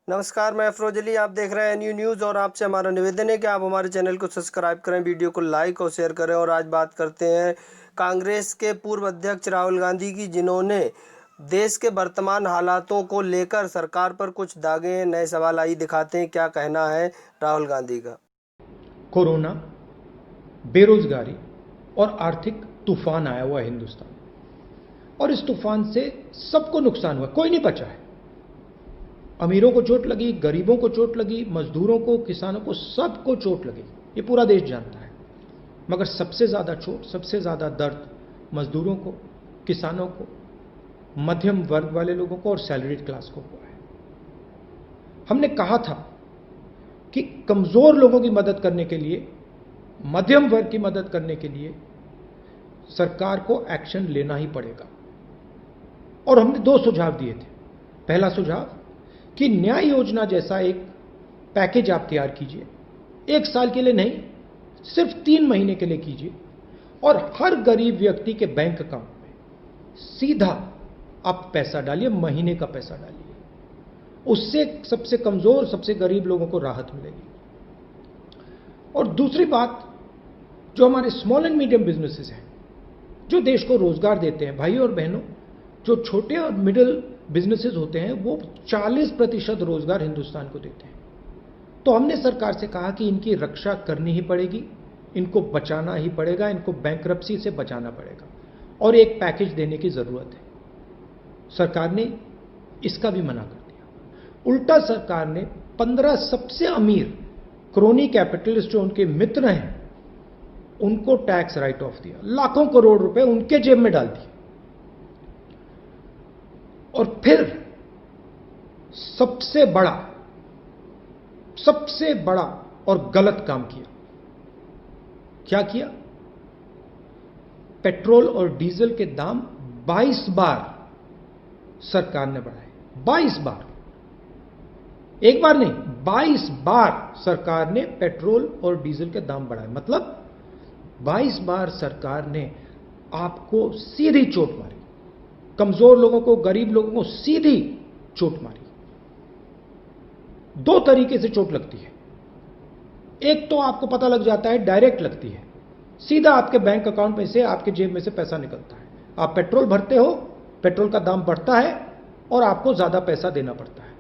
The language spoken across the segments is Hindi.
नमस्कार, मैं अफरोज अली। आप देख रहे हैं एनयू न्यूज़ और आपसे हमारा निवेदन है कि आप हमारे चैनल को सब्सक्राइब करें, वीडियो को लाइक और शेयर करें। और आज बात करते हैं कांग्रेस के पूर्व अध्यक्ष राहुल गांधी की, जिन्होंने देश के वर्तमान हालातों को लेकर सरकार पर कुछ दागे हैं। नए सवाल आइए दिखाते हैं क्या कहना है राहुल गांधी का। कोरोना, बेरोजगारी और आर्थिक तूफान आया हुआ है हिंदुस्तान, और इस तूफान से सबको नुकसान हुआ, कोई नहीं बचा है। अमीरों को चोट लगी, गरीबों को चोट लगी, मजदूरों को, किसानों को, सबको चोट लगी। ये पूरा देश जानता है। मगर सबसे ज्यादा चोट, सबसे ज्यादा दर्द मजदूरों को, किसानों को, मध्यम वर्ग वाले लोगों को और सैलरीड क्लास को हुआ है। हमने कहा था कि कमजोर लोगों की मदद करने के लिए, मध्यम वर्ग की मदद करने के लिए सरकार को एक्शन लेना ही पड़ेगा। और हमने 2 सुझाव दिए थे। पहला सुझाव कि न्याय योजना जैसा एक पैकेज आप तैयार कीजिए, 1 साल के लिए नहीं, सिर्फ 3 महीने के लिए कीजिए, और हर गरीब व्यक्ति के बैंक अकाउंट में सीधा आप पैसा डालिए, महीने का पैसा डालिए। उससे सबसे कमजोर, सबसे गरीब लोगों को राहत मिलेगी। और दूसरी बात, जो हमारे स्मॉल एंड मीडियम बिजनेसेस हैं, जो देश को रोजगार देते हैं, भाई और बहनों, जो छोटे और मिडिल बिजनेसेस होते हैं, वो 40% रोजगार हिंदुस्तान को देते हैं। तो हमने सरकार से कहा कि इनकी रक्षा करनी ही पड़ेगी, इनको बचाना ही पड़ेगा, इनको बैंकरप्सी से बचाना पड़ेगा, और एक पैकेज देने की जरूरत है। सरकार ने इसका भी मना कर दिया। उल्टा सरकार ने 15 सबसे अमीर क्रोनी कैपिटलिस्ट, जो उनके मित्र हैं, उनको टैक्स राइट ऑफ दिया, लाखों करोड़ रुपए उनके जेब में डाल दिए। और फिर सबसे बड़ा और गलत काम किया। क्या किया? पेट्रोल और डीजल के दाम 22 बार सरकार ने बढ़ाए। 22 बार, एक बार नहीं, 22 बार सरकार ने पेट्रोल और डीजल के दाम बढ़ाए। मतलब 22 बार सरकार ने आपको सीधी चोट मारी, कमजोर लोगों को, गरीब लोगों को सीधी चोट मारी। 2 तरीके से चोट लगती है। एक तो आपको पता लग जाता है, डायरेक्ट लगती है, सीधा आपके बैंक अकाउंट में से, आपके जेब में से पैसा निकलता है। आप पेट्रोल भरते हो, पेट्रोल का दाम बढ़ता है और आपको ज्यादा पैसा देना पड़ता है।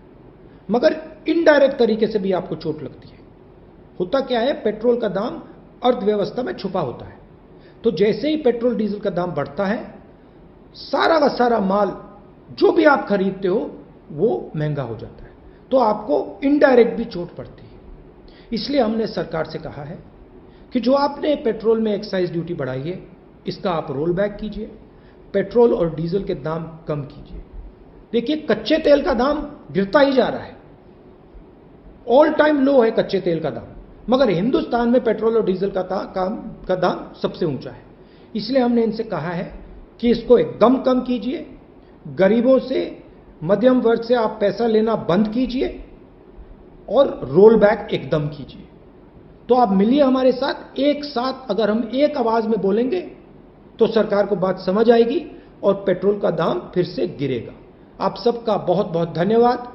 मगर इनडायरेक्ट तरीके से भी आपको चोट लगती है। होता क्या है, पेट्रोल का दाम अर्थव्यवस्था में छुपा होता है। तो जैसे ही पेट्रोल डीजल का दाम बढ़ता है, सारा का सारा माल जो भी आप खरीदते हो वो महंगा हो जाता है। तो आपको इनडायरेक्ट भी चोट पड़ती है। इसलिए हमने सरकार से कहा है कि जो आपने पेट्रोल में एक्साइज ड्यूटी बढ़ाई है, इसका आप रोल बैक कीजिए, पेट्रोल और डीजल के दाम कम कीजिए। देखिए, कच्चे तेल का दाम गिरता ही जा रहा है, ऑल टाइम लो है कच्चे तेल का दाम, मगर हिंदुस्तान में पेट्रोल और डीजल का दाम सबसे ऊंचा है। इसलिए हमने इनसे कहा है कि इसको एकदम कम कीजिए, गरीबों से, मध्यम वर्ग से आप पैसा लेना बंद कीजिए, और रोल बैक एकदम कीजिए। तो आप मिलिए हमारे साथ। एक साथ अगर हम एक आवाज में बोलेंगे तो सरकार को बात समझ आएगी और पेट्रोल का दाम फिर से गिरेगा। आप सबका बहुत बहुत धन्यवाद।